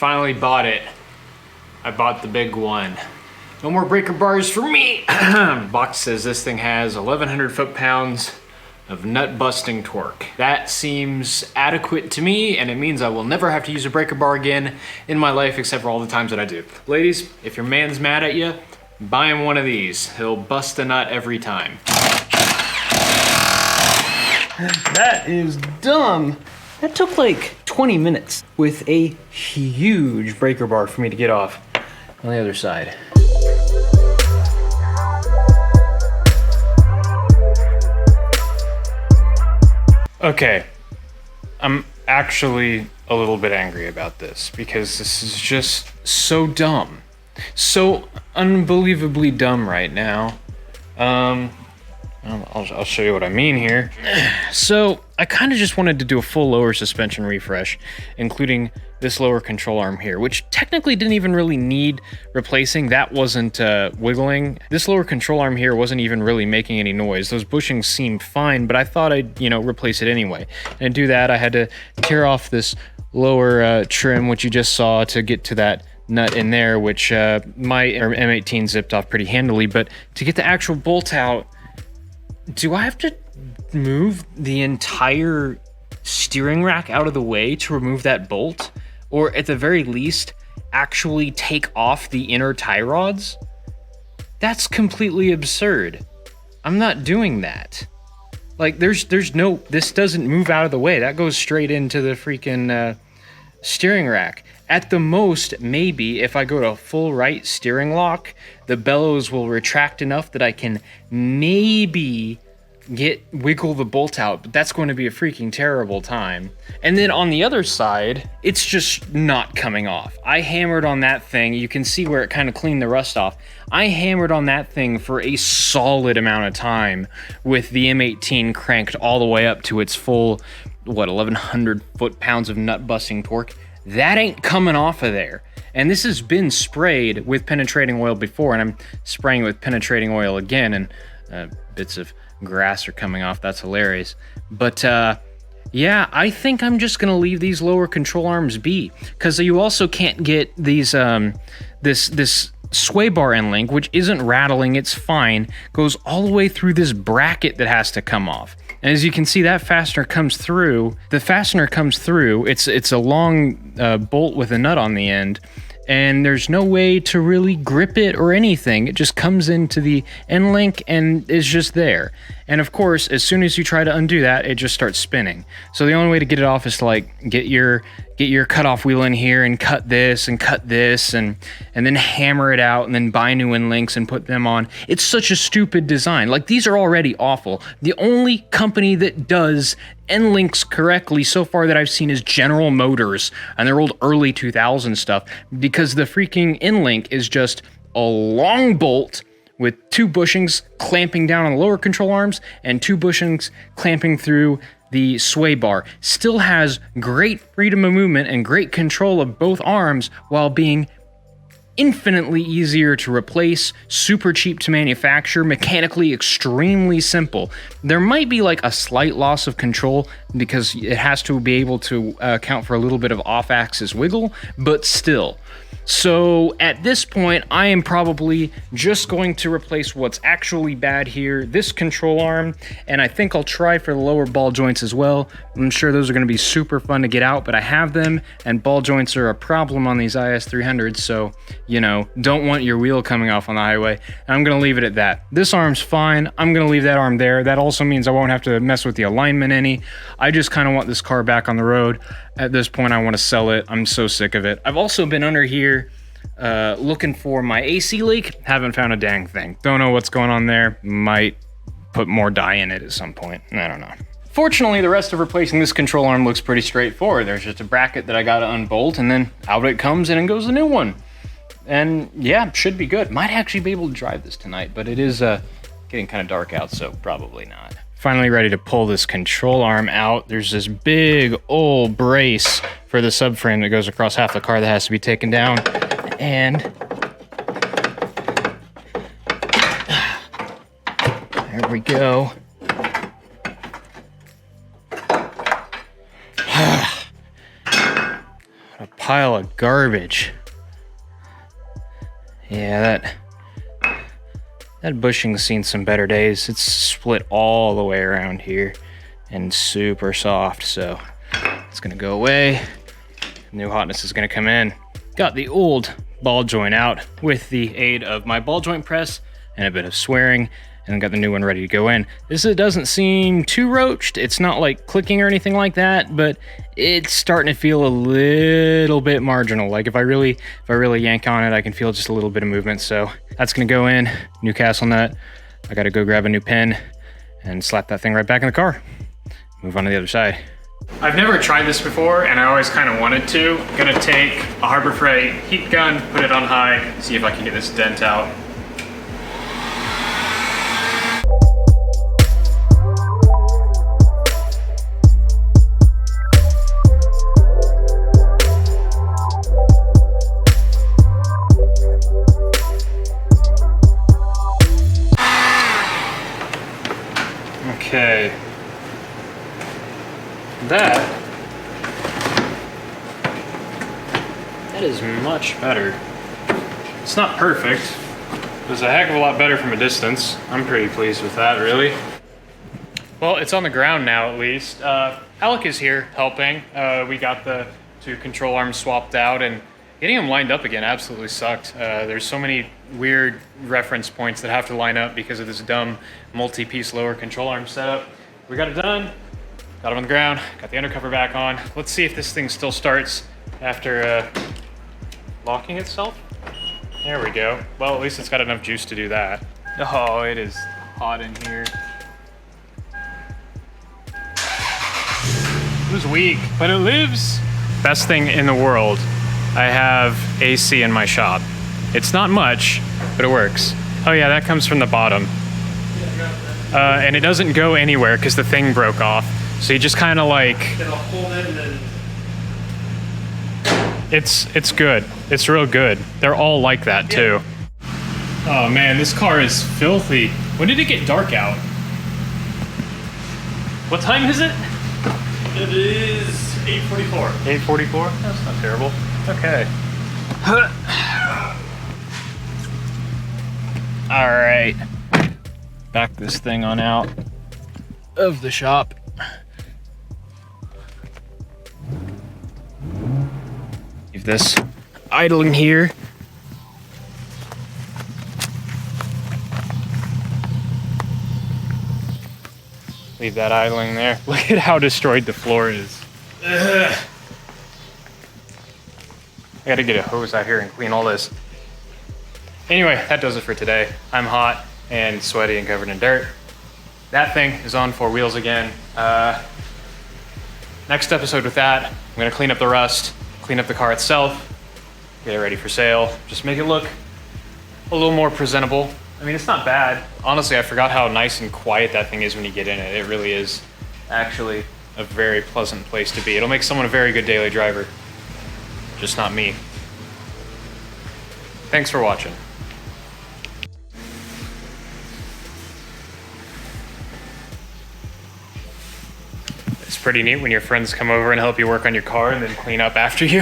Finally bought it. I bought the big one. No more breaker bars for me. Box says this thing has 1,100 foot-pounds of nut busting torque. That seems adequate to me, and it means I will never have to use a breaker bar again in my life except for all the times that I do. Ladies, if your man's mad at you, buy him one of these. He'll bust a nut every time. That is dumb. That took like 20 minutes with a huge breaker bar for me to get off on the other side. Okay, I'm actually a little bit angry about this because this is just so dumb. So unbelievably dumb right now. I'll show you what I mean here. So I kind of just wanted to do a full lower suspension refresh, including this lower control arm here, which technically didn't even really need replacing. That wasn't wiggling. This lower control arm here wasn't even really making any noise. Those bushings seemed fine, but I thought I'd, replace it anyway. And to do that, I had to tear off this lower trim, which you just saw, to get to that nut in there, which my M18 zipped off pretty handily. But to get the actual bolt out, do I have to move the entire steering rack out of the way to remove that bolt? Or at the very least, actually take off the inner tie rods? That's completely absurd. I'm not doing that. Like, there's no, this doesn't move out of the way. That goes straight into the freaking steering rack. At the most, maybe, if I go to full right steering lock, the bellows will retract enough that I can maybe wiggle the bolt out, but that's going to be a freaking terrible time. And then on the other side, it's just not coming off. I hammered on that thing. You can see where it kind of cleaned the rust off. I hammered on that thing for a solid amount of time with the M18 cranked all the way up to its full, 1,100 foot-pounds of nut busting torque. That ain't coming off of there. And this has been sprayed with penetrating oil before, and I'm spraying it with penetrating oil again, and bits of grass are coming off. That's hilarious. But yeah, I think I'm just gonna leave these lower control arms be, because you also can't get these this sway bar end link, which isn't rattling, it's fine, goes all the way through this bracket that has to come off. And as you can see, that fastener comes through. The fastener comes through. It's a long bolt with a nut on the end, and there's no way to really grip it or anything. It just comes into the end link and is just there. And of course, as soon as you try to undo that, it just starts spinning. So the only way to get it off is to like get your cutoff wheel in here and cut this and then hammer it out and then buy new end links and put them on. It's such a stupid design. Like, these are already awful. The only company that does end links correctly so far that I've seen is General Motors and their old early 2000 stuff, because the freaking end link is just a long bolt with two bushings clamping down on the lower control arms and two bushings clamping through the sway bar. Still has great freedom of movement and great control of both arms while being infinitely easier to replace, super cheap to manufacture, mechanically extremely simple. There might be like a slight loss of control because it has to be able to account for a little bit of off-axis wiggle, but still. So at this point, I am probably just going to replace what's actually bad here, this control arm, and I think I'll try for the lower ball joints as well. I'm sure those are going to be super fun to get out, but I have them, and ball joints are a problem on these IS300s, so, don't want your wheel coming off on the highway. And I'm going to leave it at that. This arm's fine. I'm going to leave that arm there. That also means I won't have to mess with the alignment any. I just kind of want this car back on the road. At this point, I want to sell it. I'm so sick of it. I've also been under here looking for my AC leak. Haven't found a dang thing. Don't know what's going on there. Might put more dye in it at some point. I don't know. Fortunately, the rest of replacing this control arm looks pretty straightforward. There's just a bracket that I got to unbolt, and then out it comes and in goes the new one. And yeah, should be good. Might actually be able to drive this tonight, but it is getting kind of dark out, so probably not. Finally ready to pull this control arm out. There's this big old brace for the subframe that goes across half the car that has to be taken down. And there we go. pile of garbage. Yeah, that bushing's seen some better days. It's split all the way around here and super soft, so it's gonna go away. New hotness is gonna come in. Got the old ball joint out with the aid of my ball joint press and a bit of swearing, and got the new one ready to go in. This doesn't seem too roached. It's not like clicking or anything like that, but it's starting to feel a little bit marginal. Like if I really yank on it, I can feel just a little bit of movement. So that's gonna go in, new castle nut. I gotta go grab a new pin and slap that thing right back in the car. Move on to the other side. I've never tried this before, and I always kind of wanted to. I'm gonna take a Harbor Freight heat gun, put it on high, see if I can get this dent out. Okay. That is much better. It's not perfect. It's a heck of a lot better from a distance. I'm pretty pleased with that, really. Well, it's on the ground now, at least. Alec is here helping. We got the two control arms swapped out, and getting them lined up again absolutely sucked. There's so many weird reference points that have to line up because of this dumb multi-piece lower control arm setup. We got it done. Got them on the ground, got the undercover back on. Let's see if this thing still starts after locking itself. There we go. Well, at least it's got enough juice to do that. Oh, it is hot in here. It was weak, but it lives. Best thing in the world. I have AC in my shop. It's not much, but it works. Oh yeah, that comes from the bottom. And it doesn't go anywhere because the thing broke off. So you just kind of like, it's good. It's real good. They're all like that too. Oh man, this car is filthy. When did it get dark out? What time is it? It is 8:44. 8:44? That's not terrible. Okay. All right. Back this thing on out of the shop. Leave this idling here. Leave that idling there. Look at how destroyed the floor is. Ugh. I gotta get a hose out here and clean all this. Anyway, that does it for today. I'm hot and sweaty and covered in dirt. That thing is on 4 wheels again. Next episode with that, I'm gonna clean up the rust, clean up the car itself, get it ready for sale, just make it look a little more presentable. I mean, it's not bad. Honestly, I forgot how nice and quiet that thing is when you get in it. It really is actually a very pleasant place to be. It'll make someone a very good daily driver, just not me. Thanks for watching. It's pretty neat when your friends come over and help you work on your car and then clean up after you.